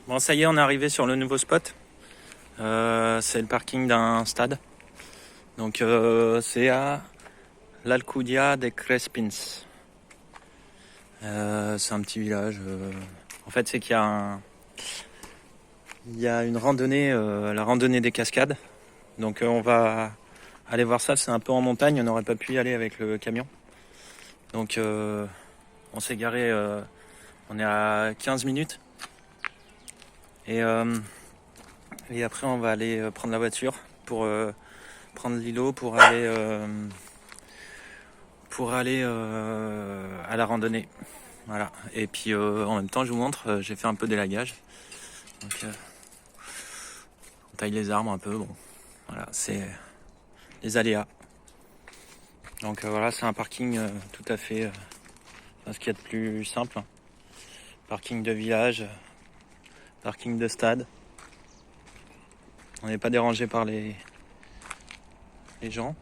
Bon, ça y est, on est arrivé sur le nouveau spot. C'est le parking d'un stade. Donc, c'est à l'Alcúdia de Crespins. C'est un petit village. En fait, c'est qu'il y a il y a une randonnée, la randonnée des cascades. Donc, on va aller voir ça. C'est un peu en montagne. On n'aurait pas pu y aller avec le camion. Donc, on s'est garé. On est à 15 minutes. Et après, on va aller prendre la voiture pour prendre l'îlot pour aller à la randonnée. Voilà. Et puis en même temps, je vous montre, j'ai fait un peu d'élagage. Donc, on taille les arbres un peu. Bon, voilà, c'est les aléas. Donc voilà, c'est un parking tout à fait ce qu'il y a de plus simple. Parking de village, parking de stade. On n'est pas dérangé par les gens.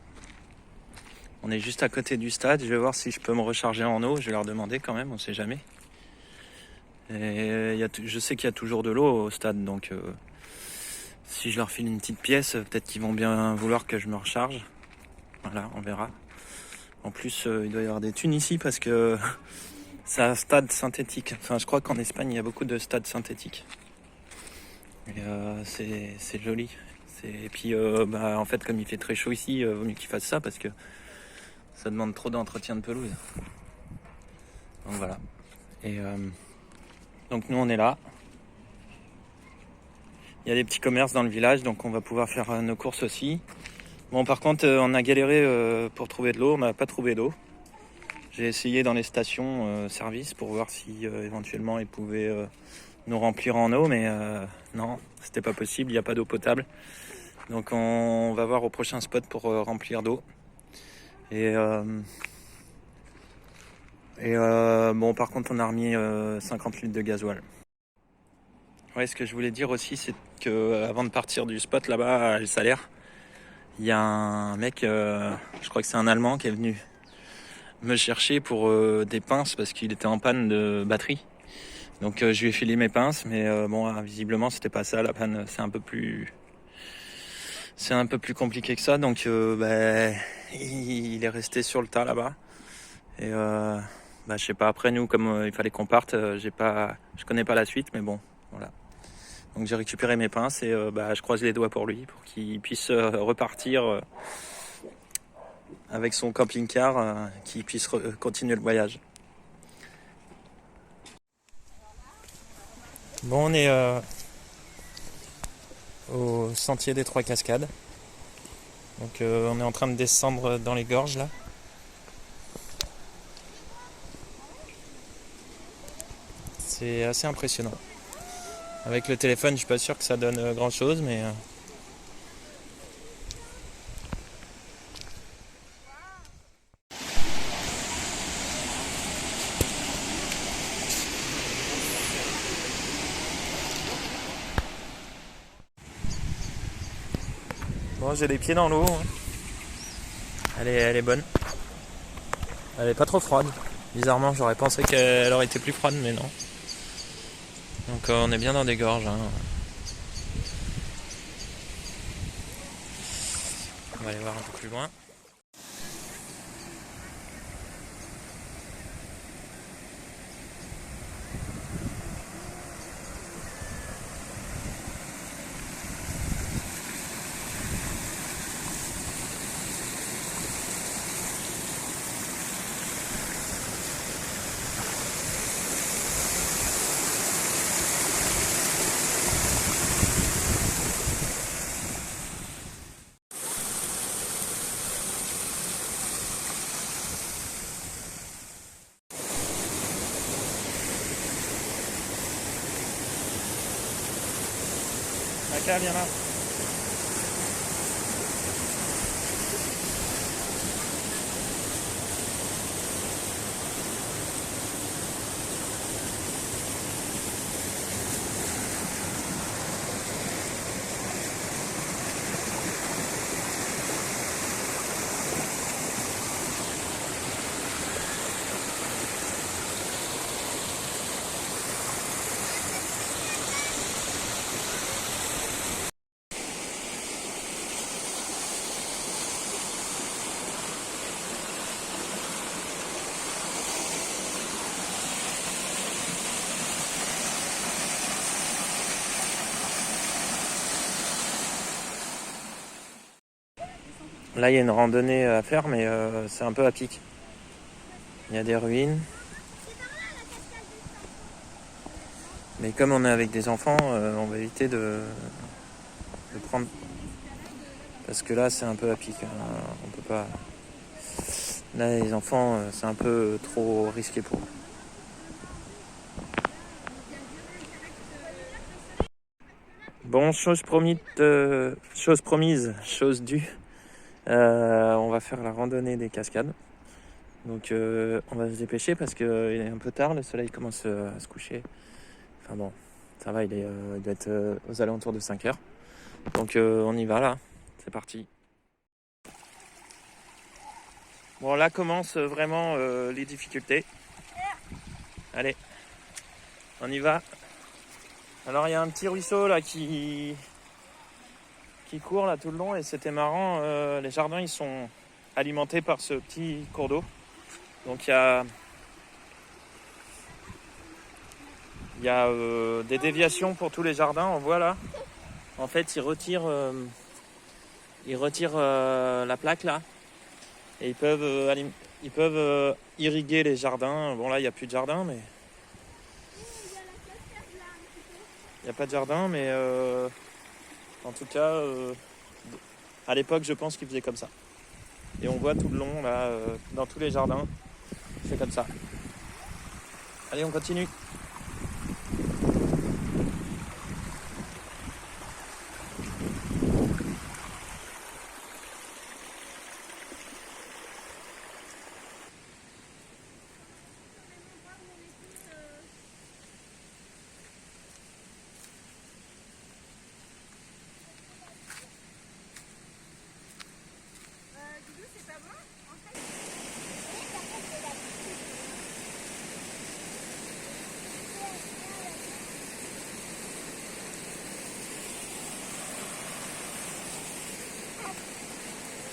On est juste à côté du stade. Je vais voir si je peux me recharger en eau. Je vais leur demander quand même, on sait jamais. Et je sais qu'il y a toujours de l'eau au stade, donc si je leur file une petite pièce, peut-être qu'ils vont bien vouloir que je me recharge. Voilà, on verra. En plus, il doit y avoir des thunes ici parce que c'est un stade synthétique. Enfin, je crois qu'en Espagne, il y a beaucoup de stades synthétiques. Et c'est joli. Et puis, en fait, comme il fait très chaud ici, vaut mieux qu'ils fassent ça parce que ça demande trop d'entretien de pelouse. Donc voilà. Et donc nous, on est là. Il y a des petits commerces dans le village, donc on va pouvoir faire nos courses aussi. Bon, par contre, on a galéré pour trouver de l'eau. On n'a pas trouvé d'eau. J'ai essayé dans les stations service pour voir si éventuellement ils pouvaient nous remplir en eau, mais non, c'était pas possible. Il n'y a pas d'eau potable. Donc on va voir au prochain spot pour remplir d'eau. Et bon, par contre, on a remis 50 litres de gasoil. Ouais, ce que je voulais dire aussi, c'est que avant de partir du spot là-bas à El Saler, il y a un mec, je crois que c'est un Allemand, qui est venu me chercher pour des pinces parce qu'il était en panne de batterie. Donc je lui ai filé mes pinces, mais bon, visiblement c'était pas ça la panne. C'est un peu plus compliqué que ça. Donc il est resté sur le tas là-bas. Et je sais pas. Après nous, comme il fallait qu'on parte, je connais pas la suite, mais bon, voilà. Donc j'ai récupéré mes pinces et je croise les doigts pour lui, pour qu'il puisse repartir avec son camping-car, qu'il puisse continuer le voyage. Bon, on est au sentier des Trois Cascades. Donc on est en train de descendre dans les gorges là. C'est assez impressionnant. Avec le téléphone, je suis pas sûr que ça donne grand chose, mais bon, j'ai les pieds dans l'eau. Elle est bonne. Elle est pas trop froide. Bizarrement, j'aurais pensé qu'elle aurait été plus froide, mais non. Donc on est bien dans des gorges. On va aller voir un peu plus loin. Maca, viens là. Là, il y a une randonnée à faire, mais c'est un peu à pic. Il y a des ruines. Mais comme on est avec des enfants, on va éviter de prendre. Parce que là, c'est un peu à pic. On peut pas. Là, les enfants, c'est un peu trop risqué pour eux. Bon, chose promise, chose due. On va faire la randonnée des cascades. Donc on va se dépêcher parce qu'il est un peu tard, le soleil commence à se coucher. Enfin bon, ça va, il doit être aux alentours de 5 heures. Donc on y va là, c'est parti. Bon, là commencent vraiment les difficultés. Allez, on y va. Alors il y a un petit ruisseau là qui court là tout le long et c'était marrant. Les jardins ils sont alimentés par ce petit cours d'eau. Donc il y a des déviations pour tous les jardins, on voit là. En fait, ils retirent la plaque là et ils peuvent irriguer les jardins. Bon là, il n'y a plus de jardin, mais il n'y a pas de jardin, mais en tout cas, à l'époque, je pense qu'ils faisaient comme ça. Et on voit tout le long là, dans tous les jardins, c'est comme ça. Allez, on continue.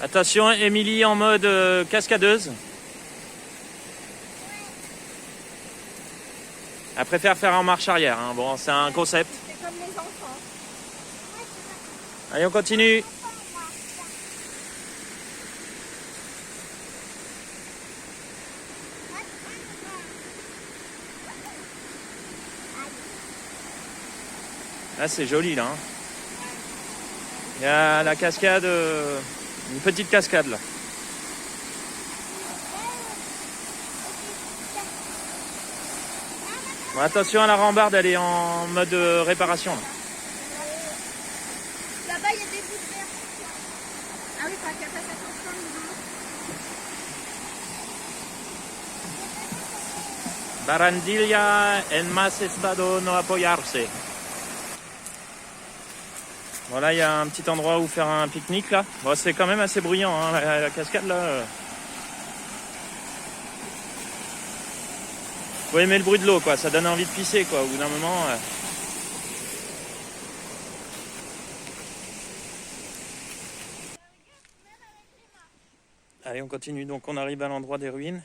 Attention, Émilie en mode cascadeuse. Elle préfère faire en marche arrière. Hein. Bon, c'est un concept. C'est comme les enfants. Allez, on continue. Là, c'est joli là. Hein. Il y a la cascade, une petite cascade là. Bon, attention à la rambarde, elle est en mode réparation. Là. Là-bas, il y a des bouts de verre. Ah oui, t'as qu'à faire attention, Barandilla en más estado no apoyarse. Voilà, il y a un petit endroit où faire un pique-nique là. Bon, c'est quand même assez bruyant, hein, la cascade là. Faut aimer le bruit de l'eau, quoi. Ça donne envie de pisser, quoi. Au bout d'un moment. Allez, on continue. Donc, on arrive à l'endroit des ruines.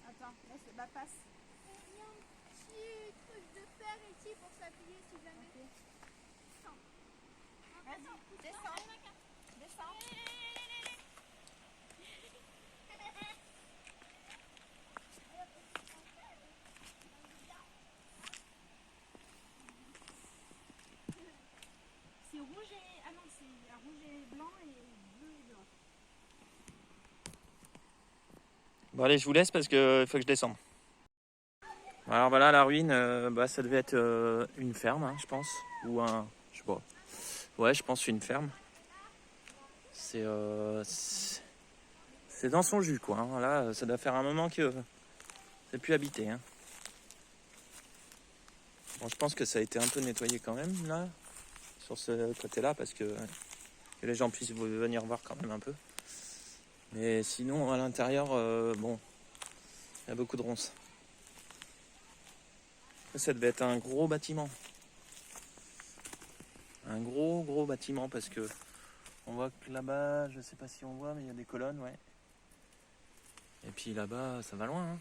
Attends, là c'est ma passe. Il y a un petit truc de fer ici pour s'appuyer si jamais. Okay. Vas-y, descends. Descends. C'est rouge et... Ah non, c'est rouge et blanc et bleu et blanc. Bon, allez, je vous laisse parce qu'il faut que je descende. Alors voilà, la ruine, ça devait être une ferme, hein, je pense. Ou un... Je sais pas. Ouais, je pense une ferme. C'est dans son jus, quoi. Hein. Là, ça doit faire un moment que c'est plus habité. Hein. Bon, je pense que ça a été un peu nettoyé quand même, là. Sur ce côté-là, parce que les gens puissent venir voir quand même un peu. Mais sinon, à l'intérieur, bon, il y a beaucoup de ronces. Ça devait être un gros bâtiment. Un gros bâtiment parce que on voit que là-bas, je sais pas si on voit, mais il y a des colonnes, ouais. Et puis là-bas, ça va loin. Hein.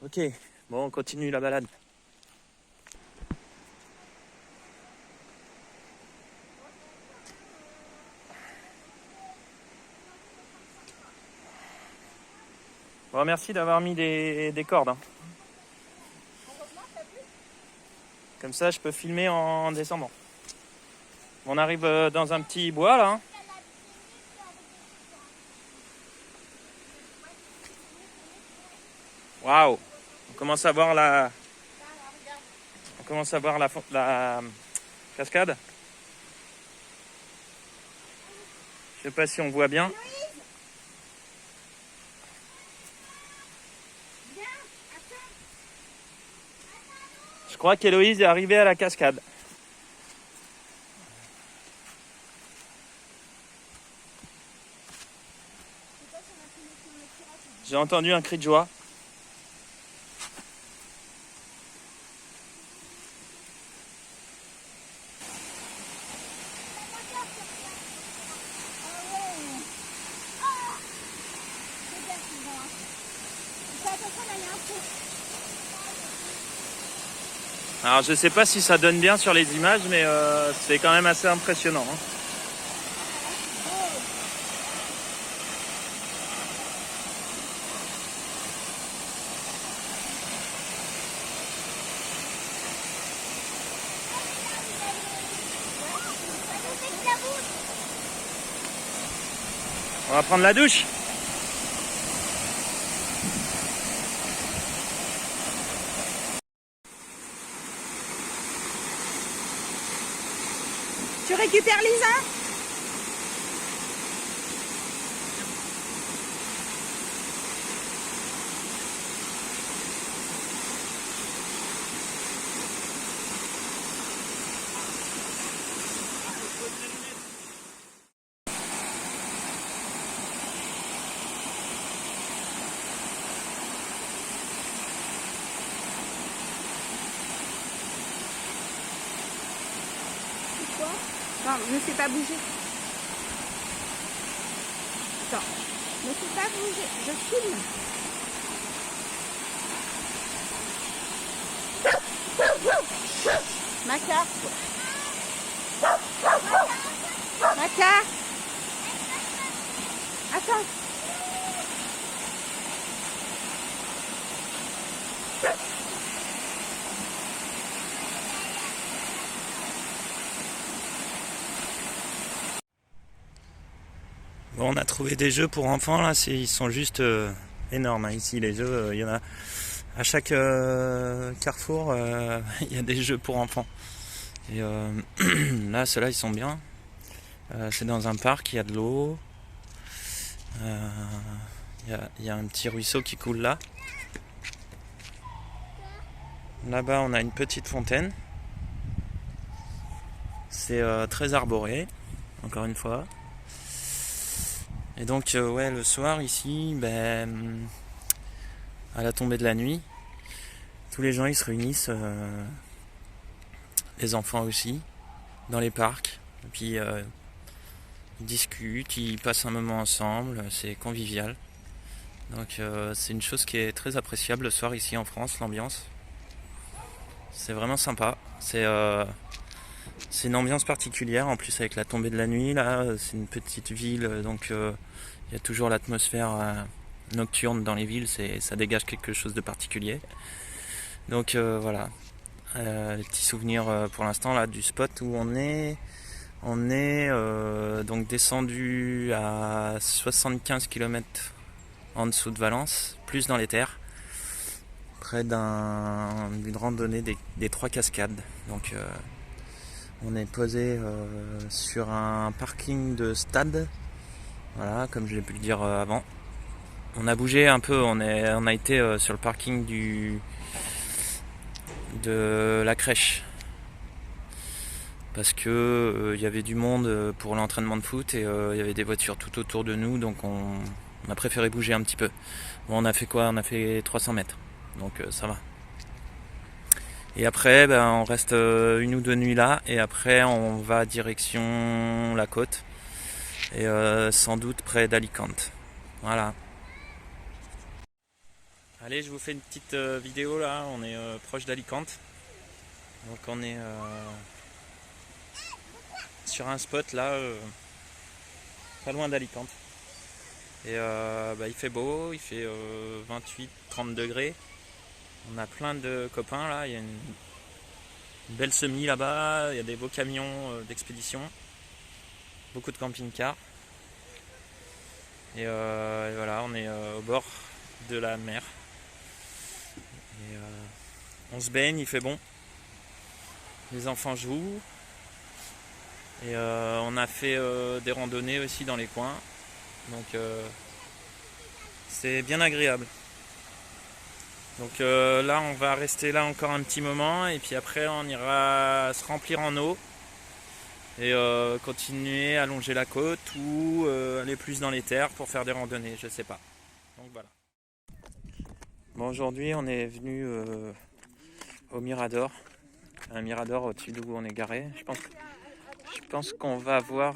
Ok, bon, on continue la balade. Bon, merci d'avoir mis des cordes. Hein. Comme ça, je peux filmer en descendant. On arrive dans un petit bois là. Hein. Waouh! On commence à voir la cascade. Je sais pas si on voit bien. Je crois qu'Héloïse est arrivée à la cascade. J'ai entendu un cri de joie. Alors je sais pas si ça donne bien sur les images, mais c'est quand même assez impressionnant. Hein. On va prendre la douche. Tu récupères Lisa? Non, ne fais pas bouger. Attends, ne fais pas bouger, je filme. Maca. Maca. Attends. Bon, on a trouvé des jeux pour enfants là, ils sont juste énormes. Hein. Ici, les jeux, il y en a à chaque carrefour, il y a des jeux pour enfants. Et là, ceux-là, ils sont bien. C'est dans un parc, il y a de l'eau. Il y a un petit ruisseau qui coule là. Là-bas, on a une petite fontaine. C'est très arboré, encore une fois. Et donc, ouais, le soir, ici, à la tombée de la nuit, tous les gens, ils se réunissent, les enfants aussi, dans les parcs. Et puis, ils discutent, ils passent un moment ensemble, c'est convivial. Donc, c'est une chose qui est très appréciable le soir ici en France, l'ambiance. C'est vraiment sympa. C'est une ambiance particulière, en plus avec la tombée de la nuit, là, c'est une petite ville, donc il y a toujours l'atmosphère nocturne dans les villes, ça dégage quelque chose de particulier. Donc voilà, les petits souvenirs pour l'instant là du spot où on est. On est donc descendu à 75 km en dessous de Valence, plus dans les terres, près d'une randonnée des trois cascades. Donc on est posé sur un parking de stade, voilà, comme je l'ai pu le dire avant. On a bougé un peu, on a été sur le parking de la crèche. Parce que y avait du monde pour l'entraînement de foot et il y avait des voitures tout autour de nous, donc on a préféré bouger un petit peu. Bon, on a fait quoi? On a fait 300 mètres, donc ça va. Et après, on reste une ou deux nuits là, et après on va direction la côte, et sans doute près d'Alicante. Voilà. Allez, je vous fais une petite vidéo là, on est proche d'Alicante. Donc on est sur un spot là, pas loin d'Alicante. Et il fait beau, il fait 28-30 degrés. On a plein de copains là, il y a une belle semis là-bas, il y a des beaux camions d'expédition, beaucoup de camping-cars. Et voilà, on est au bord de la mer. Et, on se baigne, il fait bon. Les enfants jouent. Et on a fait des randonnées aussi dans les coins. Donc c'est bien agréable. Donc là on va rester là encore un petit moment et puis après on ira se remplir en eau et continuer à longer la côte ou aller plus dans les terres pour faire des randonnées, je sais pas. Donc voilà. Bon, aujourd'hui on est venu au Mirador, un Mirador au-dessus d'où on est garé. Je pense qu'on va voir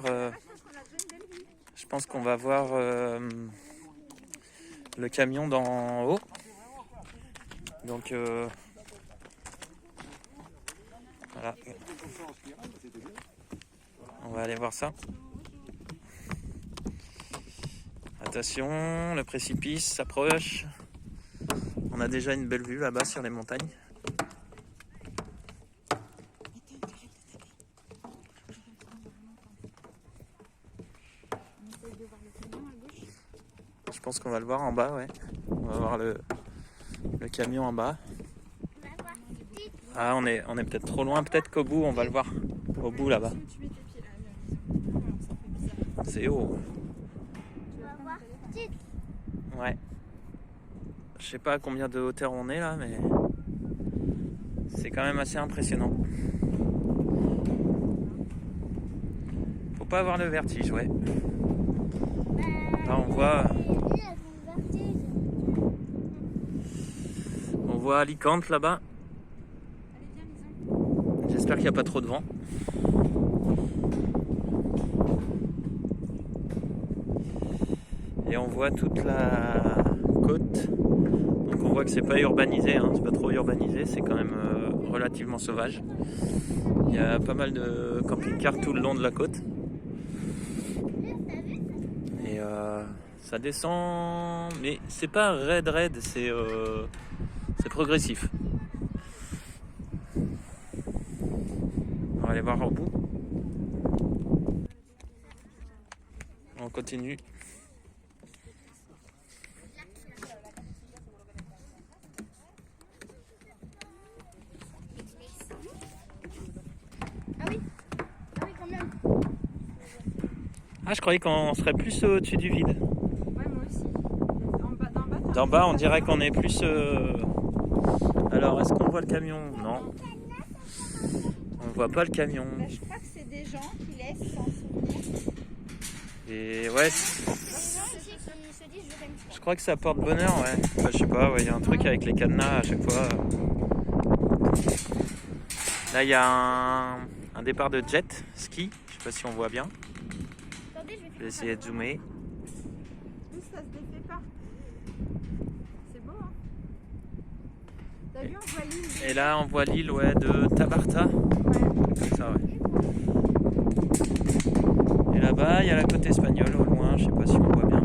le camion d'en haut. Donc voilà. On va aller voir ça. Attention, le précipice s'approche. On a déjà une belle vue là-bas sur les montagnes. Je pense qu'on va le voir en bas, ouais. On va voir le camion en bas. Ah, on est peut-être trop loin. Peut-être qu'au bout, on va le voir. Au bout, là-bas. C'est haut. Ouais. Je sais pas à combien de hauteur on est là, mais c'est quand même assez impressionnant. Faut pas avoir le vertige, ouais. Là, on voit Alicante là-bas. J'espère qu'il n'y a pas trop de vent. Et on voit toute la côte. Donc on voit que c'est pas urbanisé, hein. C'est pas trop urbanisé, c'est quand même relativement sauvage. Il y a pas mal de camping-cars tout le long de la côte. Et ça descend, mais c'est pas raide, c'est progressif. On va aller voir au bout. On continue. Quand même. Ah, je croyais qu'on serait plus au-dessus du vide. Ouais, moi aussi. D'en bas, on dirait qu'on est plus... Alors, est-ce qu'on voit le camion? Non. On voit pas le camion. Bah, je crois que c'est des gens qui laissent sans souvenir. Et ouais, Je je crois que ça porte bonheur, ouais. Enfin, je sais pas, ouais, il y a un truc avec les cadenas à chaque fois. Là, il y a un départ de jet ski. Je sais pas si on voit bien. Je vais essayer de zoomer. Ça se défait pas. C'est beau, hein. T'as vu, on voit l'île. Et là, on voit l'île, ouais, de Tabarta. Comme ça, ouais. Et là-bas, il y a la côte espagnole au loin. Je sais pas si on voit bien.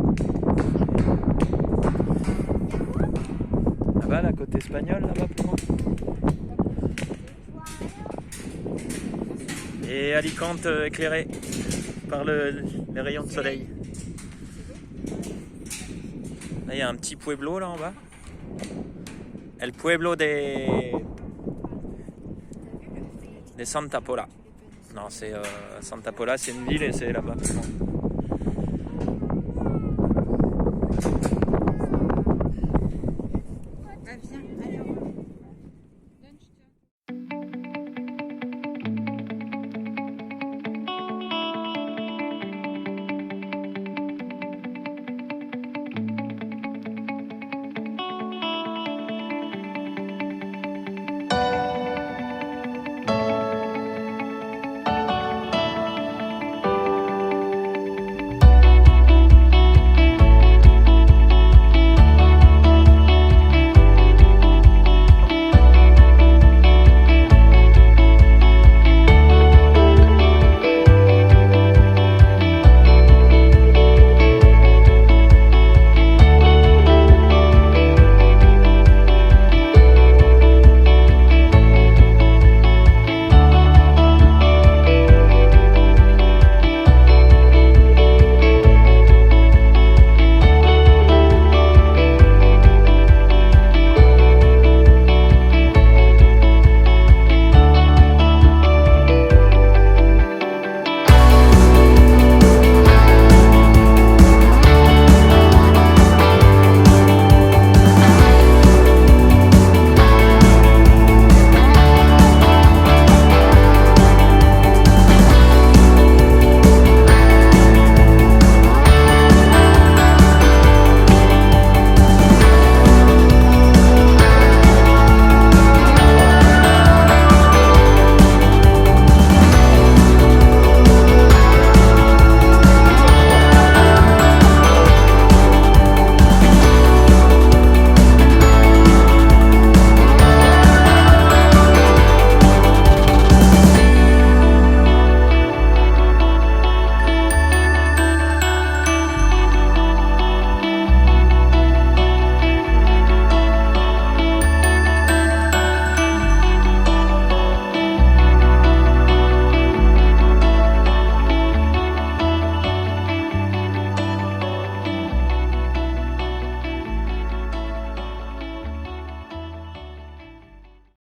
Là-bas, la côte espagnole, là-bas, plus loin. Et Alicante éclairée par les rayons de soleil. Là, il y a un petit pueblo là en bas. El pueblo de Santa Pola. Non, c'est Santa Pola, c'est une ville et c'est là-bas.